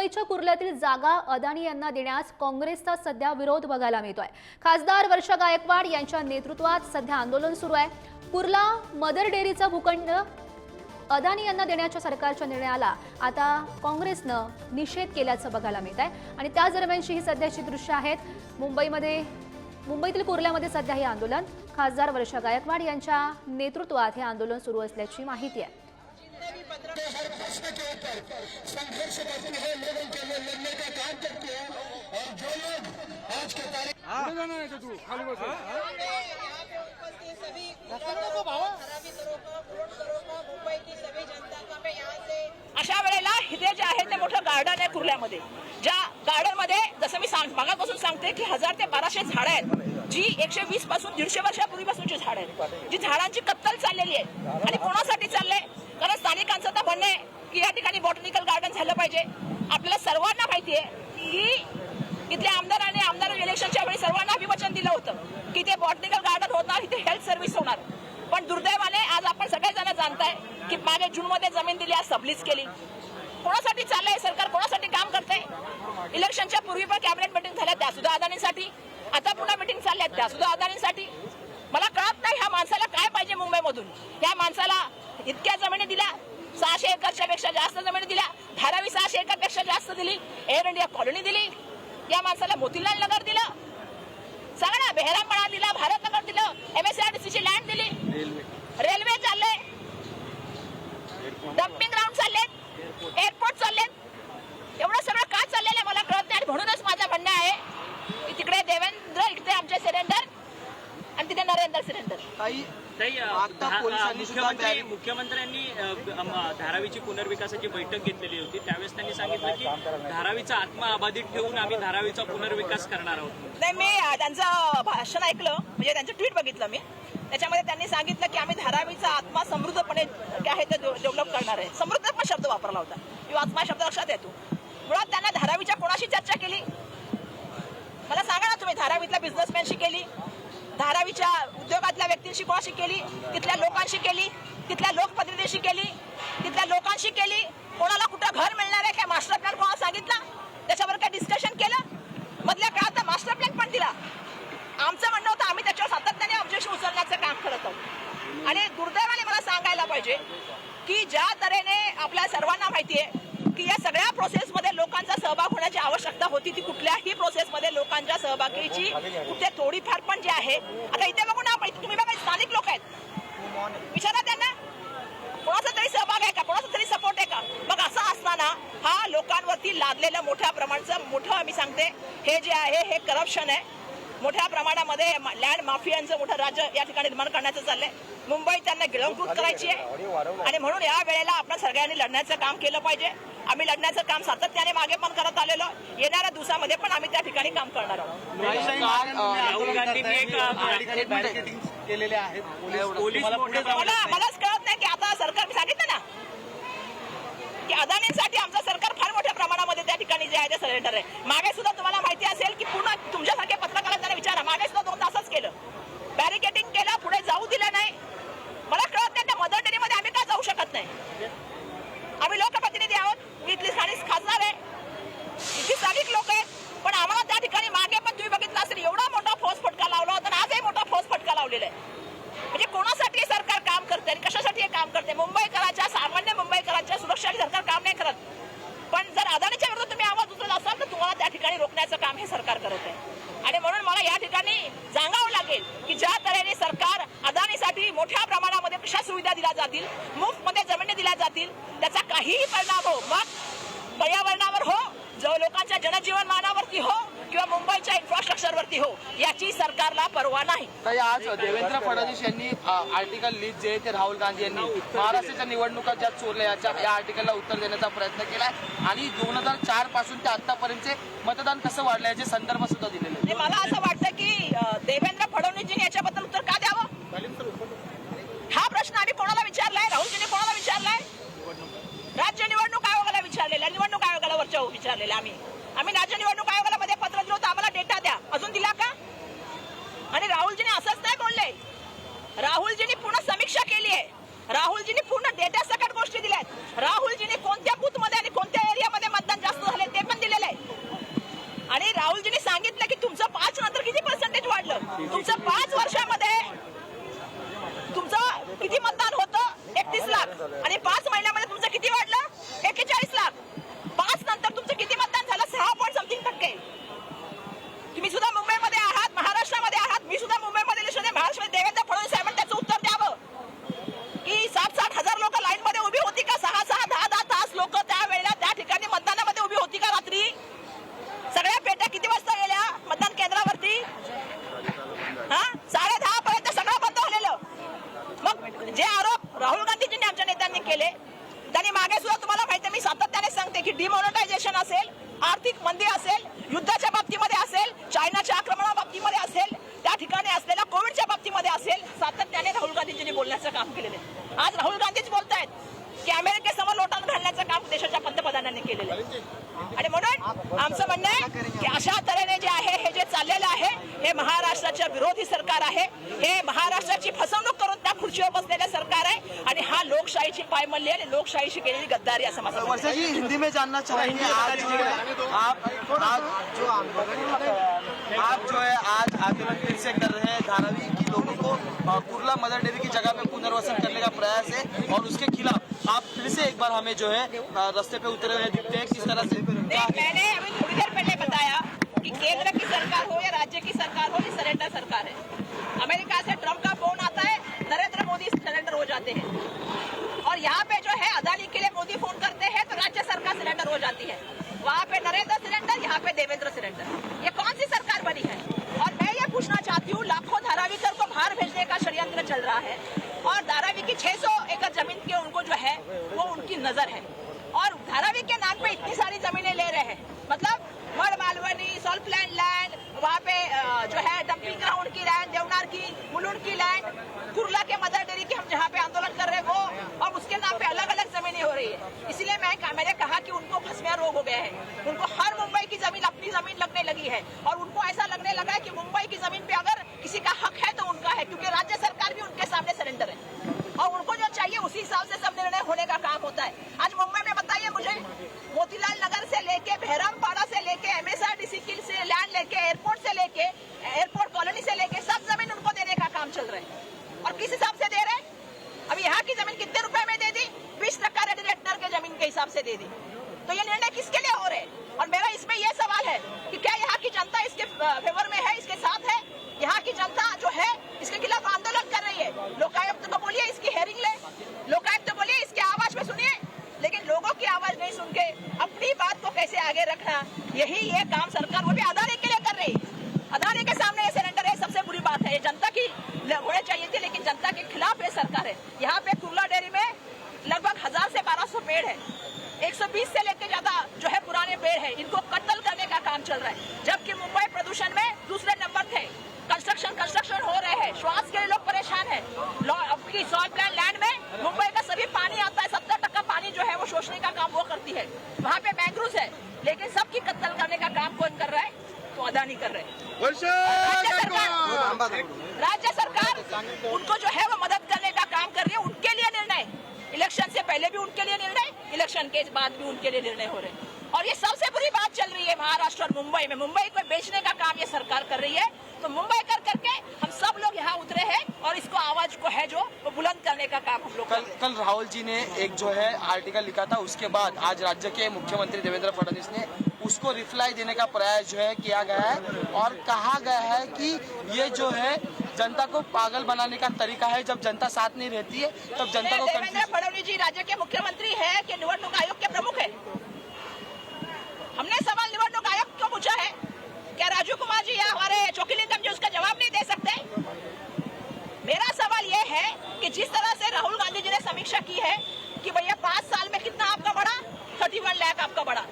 मुंबईच्या कुर्ल्यातील जागा अदानी यांना देण्यास काँग्रेसचा सध्या विरोध बघायला मिळतोय। खासदार वर्षा गायकवाड यांच्या नेतृत्वात सध्या आंदोलन सुरू आहे। कुर्ला मदर डेअरीचा भूखंड अदानी यांना देण्याच्या सरकारच्या निर्णयाला आता काँग्रेसनं निषेध केल्याचं बघायला मिळत आहे आणि त्या दरम्यानची ही सध्याची दृश्य आहेत। मुंबईतील कुर्ल्यामध्ये सध्या हे आंदोलन खासदार वर्षा गायकवाड यांच्या नेतृत्वात हे आंदोलन सुरू असल्याची माहिती आहे। संघर्ष लोगों के लिए लड़ने का काम करते हैं और जो लोग आज के तारीख अशा वेळेला इथे जे आहे ते मोठं गार्डन आहे कुर्ल्यामध्ये, ज्या गार्डन मध्ये जसं मी मागापासून सांगते की 1000 ते 1200 झाडं आहेत, जी 120 पासून 150 वर्षापूर्वीपासूनची झाडं आहेत, जी झाडांची कत्तल चाललेली आहे। आणि कोणासाठी चाललंय? कारण स्थानिकांचं तर म्हणणं आहे की या ठिकाणी बॉटनिकल गार्डन झालं पाहिजे। आपल्याला सर्वांना माहिती आहे की इथल्या आमदार इलेक्शनच्या वेळी सर्वांना अभिवचन दिलं होतं की ते बॉटनिकल गार्डन होणार, इथे हेल्थ सर्व्हिस होणार। पण दुर्दैवाने आज आपण सगळेजण जाणताय की मागे जूनमध्ये जमीन दिली, आज सबलीज केली। कोणासाठी चाललंय सरकार? कोणासाठी काम करतंय? इलेक्शनच्या पूर्वी पण कॅबिनेट मीटिंग झाल्या, त्या सुद्धा अदानींसाठी। आता पुन्हा मीटिंग चालल्या, त्या सुद्धा अदानींसाठी। मला कळत नाही ह्या माणसाला काय पाहिजे मुंबईमधून। या माणसाला इतक्या जमिनी दिल्या, 600 एकरच्या पेक्षा जास्त जमिनी दिल्या, धारावी 600 एकरपेक्षा जास्त दिली, एअर इंडिया कॉलनी दिली, या माणसाला मोतीलाल नगर दिलं, सांगा बेहरामपणा दिला, भारत नगर दिलं, MSRDCची लँड दिली, रेल्वे चालले, डम्पिंग ग्राउंड चाललेत, एअरपोर्ट चाललेत। एवढं सगळं का चाललेलं मला कळत नाही। म्हणूनच माझं म्हणणं आहे तिकडे देवेंद्र, इकडे आमचे सिलेंडर आणि तिथे नरेंद्र सिलेंडर। मुख्यमंत्र्यांनी धारावीची पुनर्विकासाची बैठक घेतलेली होती, त्यावेळेस त्यांनी सांगितलं की धारावीचा आत्मा अबाधित ठेवून आम्ही धारावीचा पुनर्विकास करणार आहोत। नाही, मी त्यांचं भाषण ऐकलं, म्हणजे त्यांचं ट्विट बघितलं मी। त्याच्यामध्ये त्यांनी सांगितलं की आम्ही धारावीचा आत्मा समृद्धपणे आहे ते डेव्हलप करणार आहे। समृद्ध पण शब्द वापरला होता, किंवा आत्मा शब्द लक्षात येतो। मुळात त्यांना धारावीच्या कोणाशी चर्चा केली मला सांगा ना तुम्ही? धारावीतल्या बिझनेसमॅनशी केली, धारावीच्या उद्योगातल्या व्यक्तींशी कोणाशी केली, तिथल्या लोकांशी केली, तिथल्या लोकप्रतिनिधीशी केली, तिथल्या लोकांशी केली? कोणाला कुठं घर मिळणार आहे काय मास्टर प्लॅन कोणाला सांगितला? त्याच्यावर काय डिस्कशन केलं? मधल्या काळात मास्टर प्लॅन पण दिला। आमचं म्हणणं होतं आम्ही त्याच्यावर सातत्याने ऑब्जेक्शन उचलण्याचं काम करत आहोत। आणि दुर्दैवाने मला सांगायला पाहिजे की ज्या तऱ्हेने आपल्या सर्वांना माहिती आहे की या सगळ्या प्रोसेसमध्ये लोकांचा सहभाग होण्याची आवश्यकता होती, ती कुठल्याही प्रोसेसमध्ये लोकांच्या सहभागाची कुठे थोडीफार पण जी आहे। आता इथे बघू ना, तुम्ही बघा स्थानिक लोक आहेत, विचारा त्यांना कोणाचा तरी सहभाग आहे का, कोणाचा तरी सपोर्ट आहे का? मग असं असताना हा लोकांवरती लादलेलं मोठ्या प्रमाणाचं मी सांगते हे जे आहे हे करप्शन आहे। मोठ्या प्रमाणामध्ये लँड माफियांचं मोठं राज्य या ठिकाणी निर्माण करण्याचं चाललंय। मुंबई त्यांना गिळंकृत करायची आहे आणि म्हणून या वेळेला आपण सगळ्यांनी लढण्याचं काम केलं पाहिजे। आम्ही लढण्याचं काम सातत्याने मागे पण करत आलेलो, येणाऱ्या दिवसामध्ये पण आम्ही त्या ठिकाणी काम करणार आहोत। राहुल गांधींनी मलाच कळत नाही की आता सरकार सांगितलं ना की अदानींसाठी आमचं सरकार फार मोठ्या प्रमाणामध्ये त्या ठिकाणी जे आहे ते सिलेंडर आहे। मागे सुद्धा तुम्हाला माहिती असेल की पूर्ण तुमच्यासारख्या पत्रकारांना त्यांना विचारा, मागे सुद्धा 2 तासच केलं, बॅरिकेडिंग केलं, पुढे जाऊ दिलं नाही। मला कळत नाही त्या मदर डेअरीमध्ये आम्ही का जाऊ शकत नाही? आम्ही लोकप्रतिनिधी आहोत, मी इथली स्थानिक खासदार आहे, इथली स्थानिक लोक आहेत, पण आम्हाला त्या ठिकाणी मागे पण तुम्ही बघितलं असेल एवढा मोठा फौज फटका लावला होता आणि आजही मोठा फौज फटका लावलेला आहे। म्हणजे कोणासाठी सरकार काम करते आणि कशासाठी हे काम करते? मुंबईकरांच्या, सामान्य मुंबईकरांच्या सुरक्षेसाठी सरकार काम नाही करत, पण जर अदानीच्या विरोधात तुम्ही आवाज उचलत असाल तर तुम्हाला त्या ठिकाणी रोखण्याचं काम हे सरकार करत आहे। आणि म्हणून मला या ठिकाणी सांगावं लागेल की ज्या तऱ्हेने सरकार अदानीसाठी मोठ्या प्रमाणामध्ये कशा सुविधा दिल्या जातील, मुफ्तमध्ये जमिनी दिल्या जातील, त्याचा काहीही परिणाम हो, मग पर्यावरणावर हो, लोकांच्या जनजीवनमानावरती हो किंवा मुंबईच्या इन्फ्रास्ट्रक्चरवरती हो, याची सरकारला पर्वा नाही। आज देवेंद्र फडणवीस यांनी आर्टिकल लीक जे ते राहुल गांधी यांनी महाराष्ट्राच्या निवडणुका ज्या चोरल्या या आर्टिकलला उत्तर देण्याचा प्रयत्न केलाय आणि 2004 पासून ते आतापर्यंतचे मतदान कसं वाढलं याचे संदर्भ सुद्धा दिलेले। मला असं वाटतं की देवेंद्र फडणवीसजींनी याच्याबद्दल उत्तर का द्यावं हा प्रश्न आम्ही कोणाला विचारलाय? राहुलजींनी कोणाला विचारलाय? राज्य निवडणूक आयोगाला विचारलेला, निवडणूक आयोगाला वरच्या विचारलेला। आम्ही राज्य निवडणूक आयोगाला मध्ये पत्र दिलं होतं आम्हाला डेटा द्या, अजून दिला का? आणि राहुलजींनी असंच नाही बोलले, राहुलजींनी पूर्ण समीक्षा केली आहे, राहुलजींनी पूर्ण डेटा सकट गोष्टी दिल्यात। राहुलजींनी कोणत्या बूथमध्ये आणि कोणत्या एरियामध्ये मतदान जास्त झाले ते तुमचं 5 वर्षामध्ये तुमचं किती मतदान होतं? 31 लाख. आणि 5 महिन्यामध्ये तुमचं किती वाढलं? 41 लाख. 5 नंतर तुमचं किती मतदान झालं? 6.something%. तुम्ही सुद्धा मुंबईमध्ये आहात, महाराष्ट्रामध्ये आहात, मी सुद्धा मुंबईमध्ये महाराष्ट्रामध्ये. देवेंद्र फडणवीस साहेबांनी त्याचं उत्तर द्यावं की 60-60 हजार लोक लाईन मध्ये उभी होती का? 6-6, 10-10 तास लोक त्यावेळेला त्या ठिकाणी मतदानामध्ये उभी होती का? रात्री सगळ्या पेट्या किती वाजता गेल्या मतदान केंद्रावरती? 10:30 पर्यंत सगळं बंद झालेलं. मग जे आरोप राहुल गांधीजींनी आमच्या नेत्यांनी केले, त्यांनी मागे सुद्धा तुम्हाला माहिती, मी सातत्याने सांगते की डिमॉनिटायझेशन असेल, आर्थिक मंदी असेल, युद्धाच्या बाबतीमध्ये असेल, चायनाच्या आक्रमणा बाबतीमध्ये असेल, त्या ठिकाणी असलेल्या कोविडच्या बाबतीमध्ये असेल, सातत्याने राहुल गांधीजींनी बोलण्याचं काम केलेलं आहे. आज राहुल गांधीच बोलतायत की अमेरिकेसमोर लोटान घालण्याचं काम देशाच्या पंतप्रधानांनी केलेलं आहे. आणि म्हणून आमचं म्हणणं आहे की अशा तऱ्हेने जे आहे हे जे चाललेलं आहे हे महाराष्ट्राचं विरोधी सरकार आहे. हे महाराष्ट्राची फसवणूक करून त्या खुर्चीवर बसलेलं सरकार आहे आणि हा लोकशाहीची पायमल्ली आणि लोकशाहीशी केलेली गद्दारी असं माझं म्हणणं आहे. वर्षा जी, हिंदी में जानना चाहेंगे, आज जो है आज आंदोलन फिर से कर रहे हैं। धारावी की लोगों को कुर्ला मदर डेयरी की जगह पे पुनर्वसन करने का प्रयास है और उसके खिलाफ आप फिर से एक बार हमें जो है रास्ते पे उतरे हुए दिखते हैं। किस तरह से? मैंने अभी थोड़ी देर पहले बताया कि केंद्र की सरकार हो या राज्य की सरकार हो, ये सरेंडर सरकार है. अमेरिका से ट्रम्प का फोन आता है, नरेंद्र मोदी सरेंडर हो जाते हैं. और यहाँ पे जो है अदानी के लिए मोदी फोन करते हैं तो राज्य सरकार सरेंडर हो जाती है. वहाँ पे नरेंद्र सरेंडर, यहाँ पे देवेंद्र सरेंडर. ये कौन सी सरकार बनी है? और मैं ये पूछना चाहती हूँ, लाखों धारावीकर को बाहर भेजने का षड्यंत्र चल रहा है और धारावी की 600 एकड़ जमीन के उनको जो है वो उनकी नजर है और धारावी के नाम पे इतनी सारी जमीनें ले रहे हैं. मतलब mud Malvani, salt plant land, वहाँ पे जो है डंपिंग ग्राउंड की लैंड, देवनार की, मुलुंड की लैंड, कुर्ला के मदर डेयरी की हम जहाँ पे आंदोलन कर रहे हैं वो, और उसके नाम पे अलग अलग जमीनें हो रही है. इसलिए मैंने कहा कि उनको भस्मिया रोग हो गया है. उनको हर मुंबई की जमीन अपनी जमीन लगने लगी है और उनको ऐसा लगने लगा है कि मुंबई की जमीन पे अगर किसी का हक है तो उनका है, क्योंकि राज्य सरकार भी उनके सामने सरेंडर है और उनको जो चाहिए उसी हिसाब से सब निर्णय होने का काम होता है. आज मुंबई में बताइए मुझे, मोतीलाल नगर से लेके बहरामपाड़ा से लेके MSRDC से लैंड लेके एयरपोर्ट से लेके एयरपोर्ट कॉलोनी से लेके सब जमीन उनको देने का काम चल रहा है. और किस हिसाब से दे रहे हैं? अभी यहाँ की जमीन कितने रुपए में दे दी? 20% रेडिएटर के जमीन के हिसाब से दे दी. तो ये निर्णय किसके लिए हो रहे हैं? और मेरा इसमें यह सवाल है कि क्या यहाँ की जनता इसके फेवर में है, इसके साथ है? यहाँ की जनता जो है इसके खिलाफ आंदोलन कर रही है. लोकायुक्त को बोलिए इसकी हेयरिंग ले, लोकायुक्त बोलिए इसके आवाज में सुनिए, लेकिन लोगों की आवाज नहीं सुन के अपनी बात को कैसे आगे रखना, यही ये काम सरकार वो भी अदानी के लिए कर रही है. अदानी के सामने ये सरेंडर है, सबसे बुरी बात है. ये जनता की होने चाहिए थी लेकिन जनता के खिलाफ ये सरकार है. यहाँ पे कुर्ला डेयरी में लगभग 1000 से 1200 पेड़ है, 120 से लेकर ज्यादा जो है पुराने पेड़ है, इनको कत्ल करने का काम चल रहा है. जबकि मुंबई प्रदूषण में दूसरे नंबर थे. कंस्ट्रक्शन हो रहे हैं, श्वास के लिए लोग परेशान है. आपकी सॉल्ट प्लांट लैंड में मुंबई का सभी पानी आता है, 70% पानी जो है वो शोषने का काम वो करती है. वहाँ पे मैंग्रोव्स है, लेकिन सबकी कत्ल करने का काम कौन कर रहा है? तो अदानी कर रहे हैं. राज्य सरकार उनको जो है वो मदद करने का काम कर रही है. उनके लिए निर्णय, इलेक्शन से पहले भी उनके लिए निर्णय, इलेक्शन के बाद भी उनके लिए निर्णय हो रहे हैं. और ये सबसे बुरी बात चल रही है महाराष्ट्र और मुंबई में. मुंबई को बेचने का काम ये सरकार कर रही है. तो मुंबई कर करके हम सब लोग यहाँ उतरे हैं और इसको आवाज को है जो वो बुलंद करने का काम हम लोग कल राहुल जी ने एक जो है आर्टिकल लिखा था, उसके बाद आज राज्य के मुख्यमंत्री देवेंद्र फडणवीस ने उसको रिप्लाई देने का प्रयास जो है किया गया है और कहा गया है कि ये जो है जनता को पागल बनाने का तरीका है. जब जनता साथ नहीं रहती है तब जनता को देवेंद्र फडणवीस जी राज्य के मुख्यमंत्री है कि निवडणूक आयोग के प्रमुख है? हमने सवाल निवडणूक आयोग को पूछा है, क्या राजू कुमार जी या हमारे चौकी निगम जी उसका जवाब नहीं दे सकते? मेरा सवाल यह है कि जिस तरह से राहुल गांधी जी ने समीक्षा की है कि भैया 5 साल में कितना आपका बढ़ा, 31 लाख आपका बढ़ा,